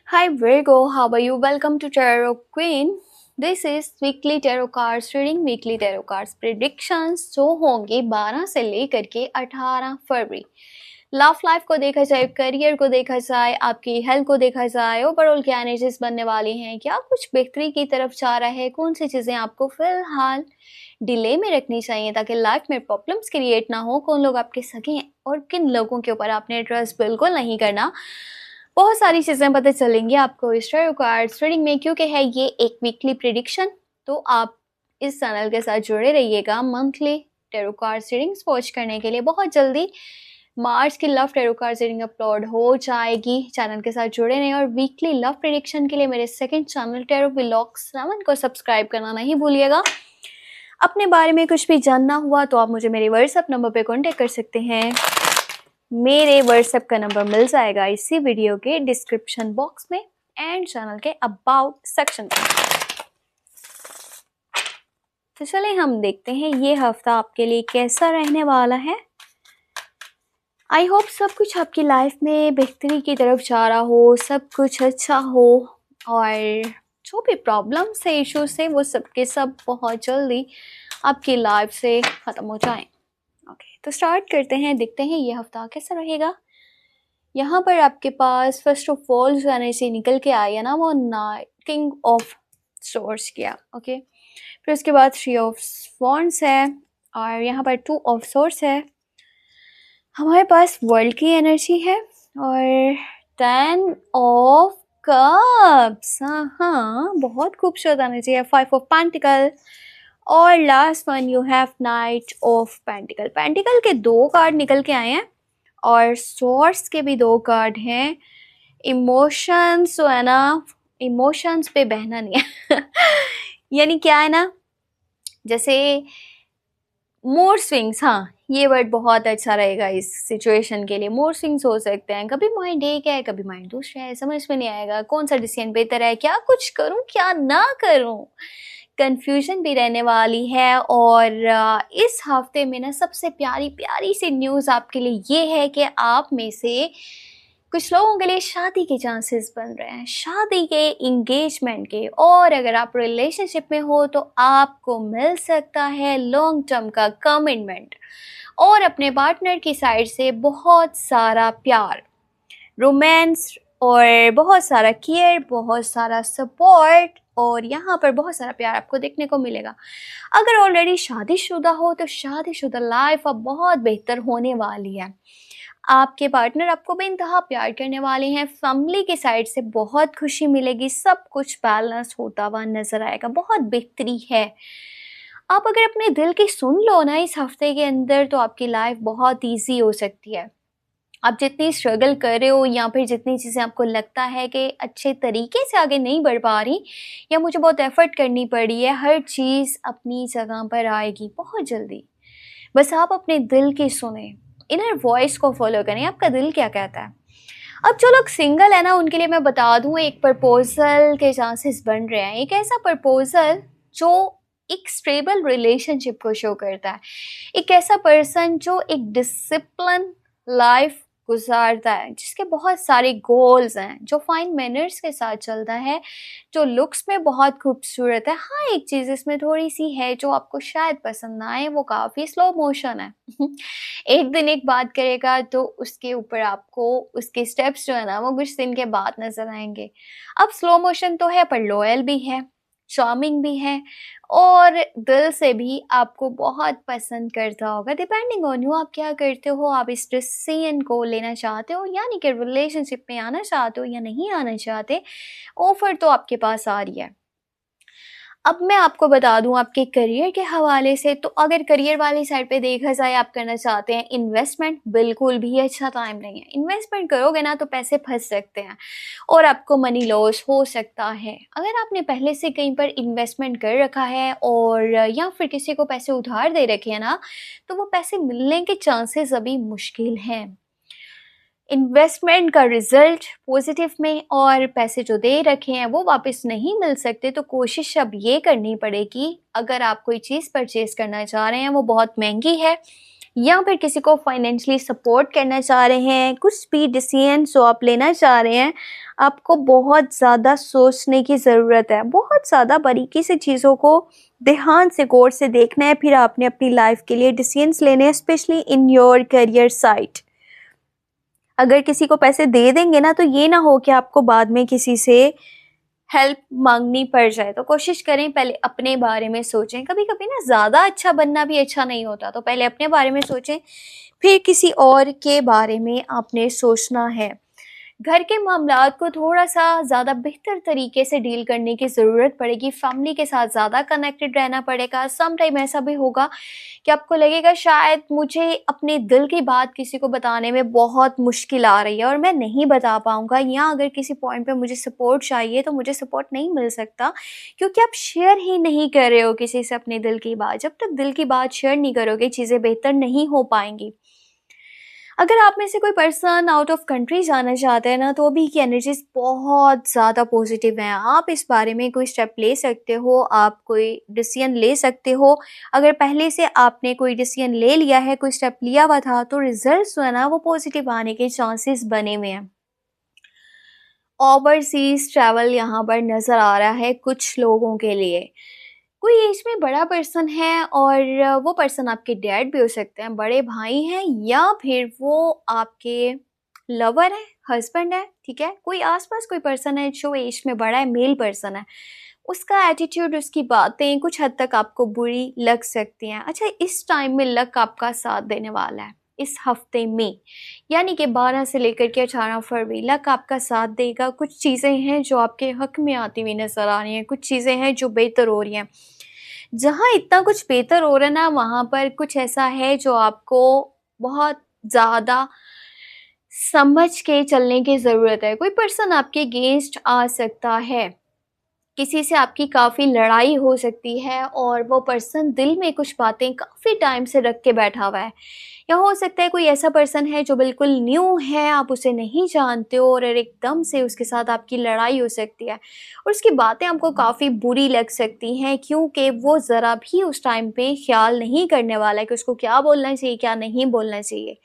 Hi Virgo, how are you? Welcome to Tarot Queen. This is weekly tarot cards reading, weekly tarot cards predictions जो होंगे 12 से लेकर के 18 फरवरी। Love life को देखा जाए, करियर को देखा जाए, आपकी हेल्थ को देखा जाए, ओवरऑल क्या एनर्जीज बनने वाली हैं, क्या कुछ बेहतरी की तरफ जा रहा है, कौन सी चीज़ें आपको फिलहाल डिले में रखनी चाहिए ताकि लाइफ में प्रॉब्लम्स क्रिएट ना हो, कौन लोग आपके सगे हैं और किन लोगों के ऊपर आपने ट्रस्ट बिल्कुल नहीं करना। बहुत सारी चीज़ें पता चलेंगी आपको इस टैरो कार्ड्स रीडिंग में, क्योंकि है ये एक वीकली प्रेडिक्शन। तो आप इस चैनल के साथ जुड़े रहिएगा monthly tarot cards readings watch करने के लिए। बहुत जल्दी मार्च की love tarot cards reading upload हो जाएगी, चैनल के साथ जुड़े रहें। और वीकली लव प्रेडिक्शन के लिए मेरे सेकंड चैनल टैरो व्लॉग्स 7 को सब्सक्राइब करना नहीं भूलिएगा। अपने बारे में कुछ भी जानना हुआ तो आप मुझे मेरे व्हाट्सएप नंबर पे कांटेक्ट कर सकते हैं। मेरे व्हाट्सएप का नंबर मिल जाएगा इसी वीडियो के डिस्क्रिप्शन बॉक्स में एंड चैनल के अबाउट सेक्शन में। तो चलिए हम देखते हैं ये हफ्ता आपके लिए कैसा रहने वाला है। आई होप सब कुछ आपकी लाइफ में बेहतरी की तरफ जा रहा हो, सब कुछ अच्छा हो और जो भी प्रॉब्लम्स है, इश्यूज है, वो सब के सब बहुत जल्दी आपकी लाइफ से ख़त्म हो जाएं। ओके, तो स्टार्ट करते हैं, देखते हैं ये हफ्ता कैसा रहेगा। यहाँ पर आपके पास फर्स्ट ऑफ ऑल जो एनर्जी निकल के आई है ना, वो किंग ऑफ सोर्स किया। ओके, फिर उसके बाद 3 ऑफ वॉन्ड्स है और यहाँ पर 2 ऑफ सोर्स है। हमारे पास वर्ल्ड की एनर्जी है और 10 ऑफ कप्स। हाँ, बहुत खूबसूरत एनर्जी है। 5 ऑफ पेंटिकल और last one you have night of pentacle. Pentacle के 2 कार्ड निकल के आए हैं और सोर्स के भी 2 कार्ड हैं। इमोशंस जो है ना, इमोशंस पे बहना नहीं है यानी क्या है ना, जैसे मूड स्विंग्स। हाँ, ये वर्ड बहुत अच्छा रहेगा इस सिचुएशन के लिए। मूड स्विंग्स हो सकते हैं, कभी माइंड एक है, कभी माइंड दूसरा है, समझ में नहीं आएगा कौन सा डिसीजन बेहतर है, क्या कुछ करूं क्या ना करूं, कंफ्यूजन भी रहने वाली है। और इस हफ्ते में ना सबसे प्यारी प्यारी सी न्यूज़ आपके लिए ये है कि आप में से कुछ लोगों के लिए शादी के चांसेस बन रहे हैं, शादी के, इंगेजमेंट के। और अगर आप रिलेशनशिप में हो तो आपको मिल सकता है लॉन्ग टर्म का कमिटमेंट और अपने पार्टनर की साइड से बहुत सारा प्यार, रोमांस और बहुत सारा केयर, बहुत सारा सपोर्ट और यहाँ पर बहुत सारा प्यार आपको देखने को मिलेगा। अगर ऑलरेडी शादीशुदा हो तो शादीशुदा लाइफ अब बहुत बेहतर होने वाली है। आपके पार्टनर आपको बेइंतहा प्यार करने वाले हैं। फैमिली की साइड से बहुत खुशी मिलेगी, सब कुछ बैलेंस होता हुआ नजर आएगा, बहुत बेहतरी है। आप अगर अपने दिल की सुन लो ना इस हफ्ते के अंदर तो आपकी लाइफ बहुत ईजी हो सकती है। आप जितनी स्ट्रगल कर रहे हो या फिर जितनी चीज़ें आपको लगता है कि अच्छे तरीके से आगे नहीं बढ़ पा रही या मुझे बहुत एफर्ट करनी पड़ी है, हर चीज़ अपनी जगह पर आएगी बहुत जल्दी। बस आप अपने दिल की सुने, इनर वॉइस को फॉलो करें, आपका दिल क्या कहता है। अब जो लोग सिंगल है ना, उनके लिए मैं बता दूं एक प्रपोजल के चांसेस बन रहे हैं। एक ऐसा प्रपोजल जो एक स्टेबल रिलेशनशिप को शो करता है, एक ऐसा पर्सन जो एक डिसिप्लिन लाइफ गुजारता है, जिसके बहुत सारे गोल्स हैं, जो फाइन मैनर्स के साथ चलता है, जो लुक्स में बहुत खूबसूरत है। हाँ, एक चीज़ इसमें थोड़ी सी है जो आपको शायद पसंद ना आए, वो काफ़ी स्लो मोशन है एक दिन एक बात करेगा तो उसके ऊपर आपको उसके स्टेप्स जो है ना वो कुछ दिन के बाद नजर आएंगे। अब स्लो मोशन तो है पर लॉयल भी है, चार्मिंग भी है और दिल से भी आपको बहुत पसंद करता होगा। डिपेंडिंग ऑन यू, आप क्या करते हो, आप इस डिसीजन को लेना चाहते हो यानी कि रिलेशनशिप में आना चाहते हो या नहीं आना चाहते। ऑफर तो आपके पास आ रही है। अब मैं आपको बता दूं आपके करियर के हवाले से, तो अगर करियर वाली साइड पे देखा जाए, आप करना चाहते हैं इन्वेस्टमेंट, बिल्कुल भी अच्छा टाइम नहीं है। इन्वेस्टमेंट करोगे ना तो पैसे फंस सकते हैं और आपको मनी लॉस हो सकता है। अगर आपने पहले से कहीं पर इन्वेस्टमेंट कर रखा है और या फिर किसी को पैसे उधार दे रखे हैं ना, तो वो पैसे मिलने के चांसेस अभी मुश्किल हैं। इन्वेस्टमेंट का रिजल्ट पॉजिटिव में और पैसे जो दे रखे हैं वो वापस नहीं मिल सकते, तो कोशिश अब ये करनी पड़ेगी, अगर आप कोई चीज़ परचेज करना चाह रहे हैं वो बहुत महंगी है या फिर किसी को फाइनेंशियली सपोर्ट करना चाह रहे हैं, कुछ भी डिसीजन जो आप लेना चाह रहे हैं, आपको बहुत ज़्यादा सोचने की ज़रूरत है, बहुत ज़्यादा बारीकी से चीज़ों को ध्यान से गौर से देखना है, फिर आपने अपनी लाइफ के लिए डिसीजंस लेने हैं, specially in your career side. अगर किसी को पैसे दे देंगे ना, तो ये ना हो कि आपको बाद में किसी से हेल्प मांगनी पड़ जाए। तो कोशिश करें पहले अपने बारे में सोचें। कभी कभी ना ज़्यादा अच्छा बनना भी अच्छा नहीं होता, तो पहले अपने बारे में सोचें, फिर किसी और के बारे में आपने सोचना है। घर के मामलात को थोड़ा-सा ज़्यादा बेहतर तरीके से डील करने की ज़रूरत पड़ेगी, फैमिली के साथ ज़्यादा कनेक्टेड रहना पड़ेगा। सम टाइम ऐसा भी होगा कि आपको लगेगा शायद मुझे अपने दिल की बात किसी को बताने में बहुत मुश्किल आ रही है और मैं नहीं बता पाऊँगा, या अगर किसी पॉइंट पे मुझे सपोर्ट चाहिए तो मुझे सपोर्ट नहीं मिल सकता, क्योंकि आप शेयर ही नहीं कर रहे हो किसी से अपने दिल की बात। जब तक दिल की बात शेयर नहीं करोगे, चीज़ें बेहतर नहीं हो पाएँगी। अगर आप में से कोई पर्सन आउट ऑफ कंट्री जाना चाहते हैं ना, तो अभी की एनर्जीज बहुत ज़्यादा पॉजिटिव हैं। आप इस बारे में कोई स्टेप ले सकते हो, आप कोई डिसीजन ले सकते हो। अगर पहले से आपने कोई डिसीजन ले लिया है, कोई स्टेप लिया हुआ था, तो रिजल्ट्स जो है ना वो पॉजिटिव आने के चांसेस बने हुए हैं। ओवरसीज ट्रैवल यहाँ पर नज़र आ रहा है कुछ लोगों के लिए। कोई एज में बड़ा पर्सन है और वो पर्सन आपके डैड भी हो सकते हैं, बड़े भाई हैं, या फिर वो आपके लवर है, हस्बैंड है, ठीक है। कोई आसपास कोई पर्सन है जो एज में बड़ा है, मेल पर्सन है। उसका एटीट्यूड, उसकी बातें कुछ हद तक आपको बुरी लग सकती हैं। अच्छा, इस टाइम में लक आपका साथ देने वाला है, इस हफ्ते में, यानी कि 12 से लेकर के 18 फरवरी लक आपका साथ देगा। कुछ चीज़ें हैं जो आपके हक में आती हुई नज़र आ रही हैं, कुछ चीज़ें हैं जो बेहतर हो रही हैं। जहाँ इतना कुछ बेहतर हो रहा है ना, वहाँ पर कुछ ऐसा है जो आपको बहुत ज़्यादा समझ के चलने की ज़रूरत है। कोई पर्सन आपके अगेंस्ट आ सकता है, किसी से आपकी काफ़ी लड़ाई हो सकती है और वो पर्सन दिल में कुछ बातें काफ़ी टाइम से रख के बैठा हुआ है। या हो सकता है कोई ऐसा पर्सन है जो बिल्कुल न्यू है, आप उसे नहीं जानते हो और एकदम से उसके साथ आपकी लड़ाई हो सकती है और उसकी बातें आपको काफ़ी बुरी लग सकती हैं, क्योंकि वो ज़रा भी उस टाइम पे ख्याल नहीं करने वाला है कि उसको क्या बोलना चाहिए, क्या नहीं बोलना चाहिए।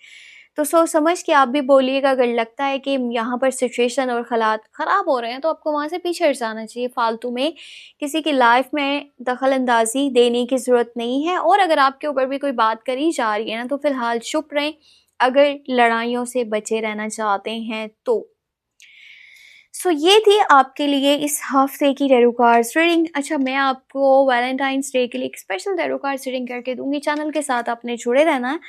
तो सोच समझ के आप भी बोलिएगा। अगर लगता है कि यहाँ पर सिचुएशन और हालात ख़राब हो रहे हैं, तो आपको वहाँ से पीछे हट जाना चाहिए। फालतू में किसी की लाइफ में दखल अंदाजी देने की ज़रूरत नहीं है। और अगर आपके ऊपर भी कोई बात करी जा रही है ना, तो फ़िलहाल चुप रहें, अगर लड़ाइयों से बचे रहना चाहते हैं तो। सो ये थी आपके लिए इस हफ्ते की टैरो कार्ड्स रीडिंग। अच्छा, मैं आपको वैलेंटाइंस डे के लिए एक स्पेशल टैरो कार्ड्स रीडिंग करके दूंगी। चैनल के साथ आपने जुड़े रहना है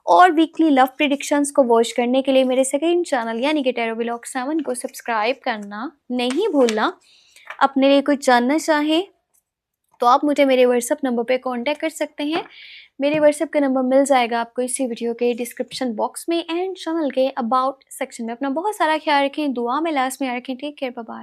और वीकली लव प्रिडिक्शंस को वॉच करने के लिए मेरे सेकंड चैनल यानी कि टैरो व्लॉग 7 को सब्सक्राइब करना नहीं भूलना। अपने लिए कुछ जानना चाहें तो आप मुझे मेरे व्हाट्सएप नंबर पे कांटेक्ट कर सकते हैं। मेरे व्हाट्सएप का नंबर मिल जाएगा आपको इसी वीडियो के डिस्क्रिप्शन बॉक्स में एंड चैनल के अबाउट सेक्शन में। अपना बहुत सारा ख्याल रखें, दुआ में लास्ट में याद रखें। Take care, bye bye.